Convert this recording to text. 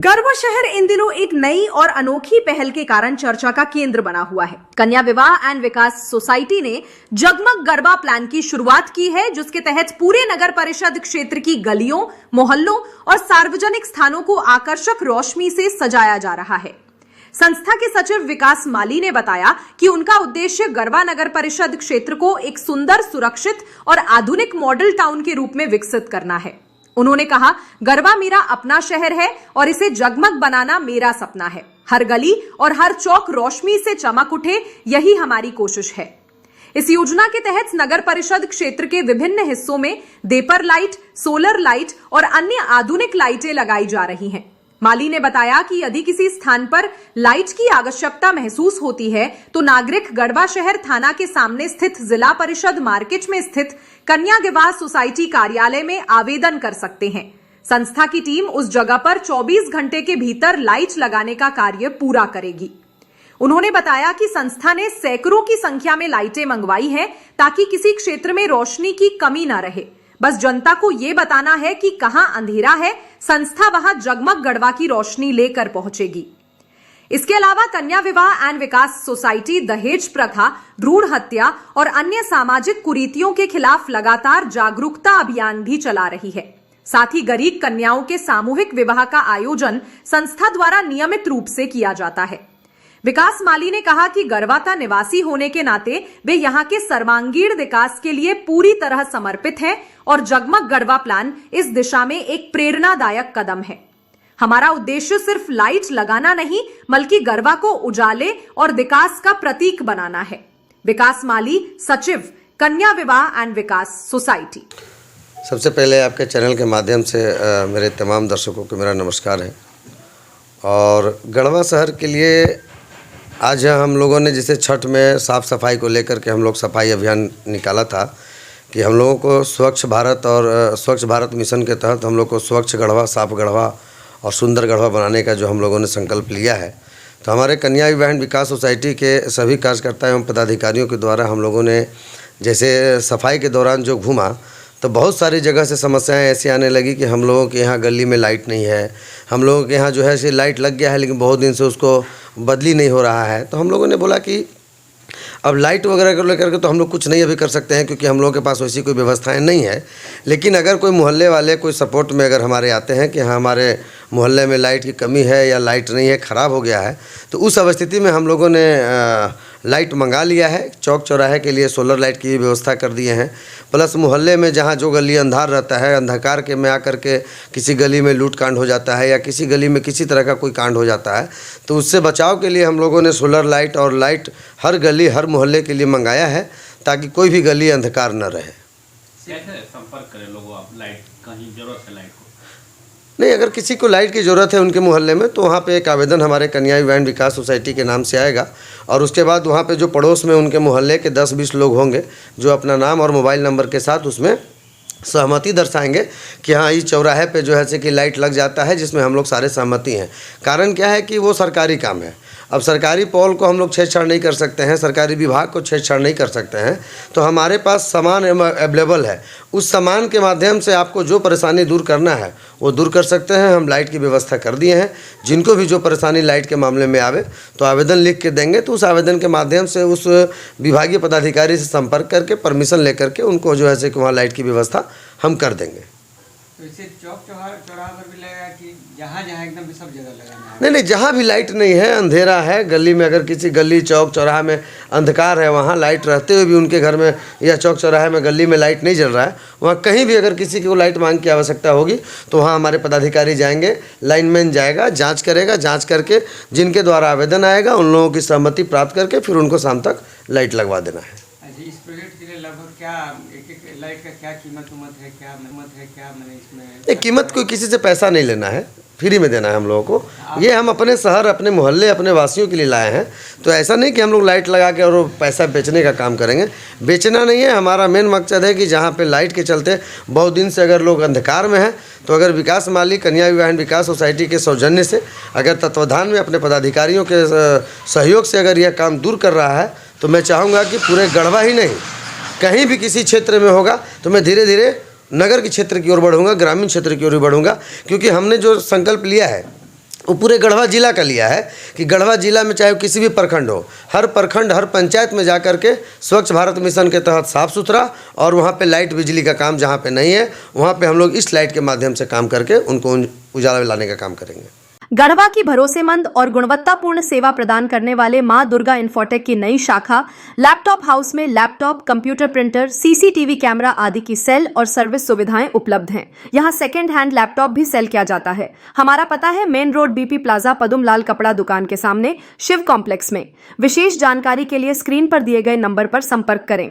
गढ़वा शहर इन दिनों एक नई और अनोखी पहल के कारण चर्चा का केंद्र बना हुआ है। कन्या विवाह एंड विकास सोसाइटी ने जगमग गरबा प्लान की शुरुआत की है, जिसके तहत पूरे नगर परिषद क्षेत्र की गलियों, मोहल्लों और सार्वजनिक स्थानों को आकर्षक रोशनी से सजाया जा रहा है। संस्था के सचिव विकास माली ने बताया कि उनका उद्देश्य गरबा नगर परिषद क्षेत्र को एक सुंदर, सुरक्षित और आधुनिक मॉडल टाउन के रूप में विकसित करना है। उन्होंने कहा, गरबा मेरा अपना शहर है और इसे जगमग बनाना मेरा सपना है। हर गली और हर चौक रोशनी से चमक उठे, यही हमारी कोशिश है। इस योजना के तहत नगर परिषद क्षेत्र के विभिन्न हिस्सों में देपर लाइट, सोलर लाइट और अन्य आधुनिक लाइटें लगाई जा रही हैं। माली ने बताया कि यदि किसी स्थान पर लाइट की आवश्यकता महसूस होती है तो नागरिक गढ़वा शहर थाना के सामने स्थित जिला परिषद मार्केट में स्थित कन्या विवाह सोसाइटी कार्यालय में आवेदन कर सकते हैं। संस्था की टीम उस जगह पर 24 घंटे के भीतर लाइट लगाने का कार्य पूरा करेगी। उन्होंने बताया कि संस्था ने सैकड़ों की संख्या में लाइटें मंगवाई हैं ताकि किसी क्षेत्र में रोशनी की कमी न रहे। बस जनता को ये बताना है कि कहां अंधेरा है, संस्था वहां जगमग गढ़वा की रोशनी लेकर पहुंचेगी। इसके अलावा कन्या विवाह एंड विकास सोसाइटी दहेज प्रथा, भ्रूण हत्या और अन्य सामाजिक कुरीतियों के खिलाफ लगातार जागरूकता अभियान भी चला रही है। साथ ही गरीब कन्याओं के सामूहिक विवाह का आयोजन संस्था द्वारा नियमित रूप से किया जाता है। विकास माली ने कहा कि गरवाता निवासी होने के नाते वे यहां के सर्वांगीण विकास के लिए पूरी तरह समर्पित हैं और जगमग गढ़वा प्लान इस दिशा में एक प्रेरणादायक कदम है। हमारा उद्देश्य सिर्फ लाइट लगाना नहीं, बल्कि गरवा को उजाले और विकास का प्रतीक बनाना है। विकास माली, सचिव, कन्या विवाह एंड विकास सोसाइटी। सबसे पहले आपके चैनल के माध्यम से मेरे तमाम दर्शकों को मेरा नमस्कार है। और गढ़वा शहर के लिए आज हम लोगों ने जैसे छठ में साफ़ सफाई को लेकर के हम लोग सफाई अभियान निकाला था कि हम लोगों को स्वच्छ भारत और स्वच्छ भारत मिशन के तहत हम लोग को स्वच्छ गढ़वा, साफ गढ़वा और सुंदर गढ़वा बनाने का जो हम लोगों ने संकल्प लिया है, तो हमारे कन्या विवाह एंड विकास सोसाइटी के सभी कार्यकर्ता एवं पदाधिकारियों के द्वारा हम लोगों ने जैसे सफाई के दौरान जो घूमा तो बहुत सारी जगह से समस्याएं ऐसी आने लगी कि हम लोगों के यहाँ गली में लाइट नहीं है, हम लोगों के यहाँ जो है ऐसी लाइट लग गया है लेकिन बहुत दिन से उसको बदली नहीं हो रहा है। तो हम लोगों ने बोला कि अब लाइट वगैरह को लेकर के तो हम लोग कुछ नहीं अभी कर सकते हैं क्योंकि हम लोगों के पास वैसी कोई व्यवस्थाएं नहीं है। लेकिन अगर कोई मोहल्ले वाले कोई सपोर्ट में अगर हमारे आते हैं कि हाँ हमारे मोहल्ले में लाइट की कमी है या लाइट नहीं है, ख़राब हो गया है, तो उस अवस्थिति में हम लोगों ने लाइट मंगा लिया है। चौक चौराहे के लिए सोलर लाइट की व्यवस्था कर दिए हैं। प्लस मोहल्ले में जहाँ जो गली अंधार रहता है, अंधकार के में आकर के किसी गली में लूट कांड हो जाता है या किसी गली में किसी तरह का कोई कांड हो जाता है, तो उससे बचाव के लिए हम लोगों ने सोलर लाइट और लाइट हर गली हर मोहल्ले के लिए मंगाया है ताकि कोई भी गली अंधकार न रहे। कैसे संपर्क करें लोगों, आप लाइट कहीं जरूरत है लाइट को? नहीं, अगर किसी को लाइट की ज़रूरत है उनके मोहल्ले में तो वहाँ पे एक आवेदन हमारे कन्या विवाह एंड विकास सोसाइटी के नाम से आएगा और उसके बाद वहाँ पे जो पड़ोस में उनके मोहल्ले के 10-20 लोग होंगे जो अपना नाम और मोबाइल नंबर के साथ उसमें सहमति दर्शाएंगे कि हाँ इस चौराहे पे जो है कि लाइट लग जाता है, जिसमें हम लोग सारे सहमति हैं। कारण क्या है कि वो सरकारी काम है। अब सरकारी पॉल को हम लोग छेड़छाड़ नहीं कर सकते हैं, सरकारी विभाग को छेड़छाड़ नहीं कर सकते हैं। तो हमारे पास सामान अवेलेबल है, उस सामान के माध्यम से आपको जो परेशानी दूर करना है वो दूर कर सकते हैं। हम लाइट की व्यवस्था कर दिए हैं। जिनको भी जो परेशानी लाइट के मामले में आवे तो आवेदन लिख के देंगे, तो उस आवेदन के माध्यम से उस विभागीय पदाधिकारी से संपर्क करके परमिशन लेकर के उनको जो है कि वहाँ लाइट की व्यवस्था हम कर देंगे। तो इसे चौक चौराहा पर भी लगेगा कि जहाँ जहाँ एकदम सब जगह लगाना है? नहीं, जहाँ भी लाइट नहीं है, अंधेरा है, गली में अगर किसी गली चौक चौराहा में अंधकार है, वहाँ लाइट रहते हुए भी उनके घर में या चौक चौराहे में गली में लाइट नहीं जल रहा है, वहाँ कहीं भी अगर किसी को लाइट मांग की आवश्यकता होगी तो वहाँ हमारे पदाधिकारी जाएंगे, लाइनमैन जाएगा, जाँच करेगा, जाँच करके जिनके द्वारा आवेदन आएगा उन लोगों की सहमति प्राप्त करके फिर उनको शाम तक लाइट लगवा देना है। इस प्रोजेक्ट के लिए लगभग क्या एक लाइट का क्या कीमत है, क्या मैंने इसमें कीमत कोई किसी से पैसा नहीं लेना है, फ्री में देना है हम लोगों को। ये हम अपने शहर, अपने मोहल्ले, अपने वासियों के लिए लाए हैं। तो ऐसा नहीं कि हम लोग लाइट लगा के और पैसा बेचने का काम करेंगे, बेचना नहीं है। हमारा मेन मकसद है कि जहाँ पे लाइट के चलते बहुत दिन से अगर लोग अंधकार में हैं, तो अगर विकास माली कन्या विवाह एंड विकास सोसाइटी के सौजन्य से अगर तत्वाधान में अपने पदाधिकारियों के सहयोग से अगर यह काम दूर कर रहा है तो मैं चाहूँगा कि पूरे गढ़वा ही नहीं, कहीं भी किसी क्षेत्र में होगा तो मैं धीरे धीरे नगर के क्षेत्र की ओर बढ़ूँगा, ग्रामीण क्षेत्र की ओर बढ़ूँगा। क्योंकि हमने जो संकल्प लिया है वो पूरे गढ़वा जिला का लिया है कि गढ़वा जिला में चाहे किसी भी प्रखंड हो, हर प्रखंड हर पंचायत में जा कर के स्वच्छ भारत मिशन के तहत साफ़ सुथरा और वहाँ पे लाइट बिजली का काम जहाँ पे नहीं है वहाँ पे हम लोग इस लाइट के माध्यम से काम करके उनको उजाला में लाने का काम करेंगे। गढ़वा की भरोसेमंद और गुणवत्तापूर्ण सेवा प्रदान करने वाले मां दुर्गा इन्फोटेक की नई शाखा लैपटॉप हाउस में laptop, computer printer, CCTV camera आदि की सेल और सर्विस सुविधाएं उपलब्ध हैं। यहां सेकेंड हैंड लैपटॉप भी सेल किया जाता है। हमारा पता है मेन रोड बीपी प्लाजा, पदुम लाल कपड़ा दुकान के सामने, शिव कॉम्प्लेक्स में। विशेष जानकारी के लिए स्क्रीन पर दिए गए नंबर पर संपर्क करें।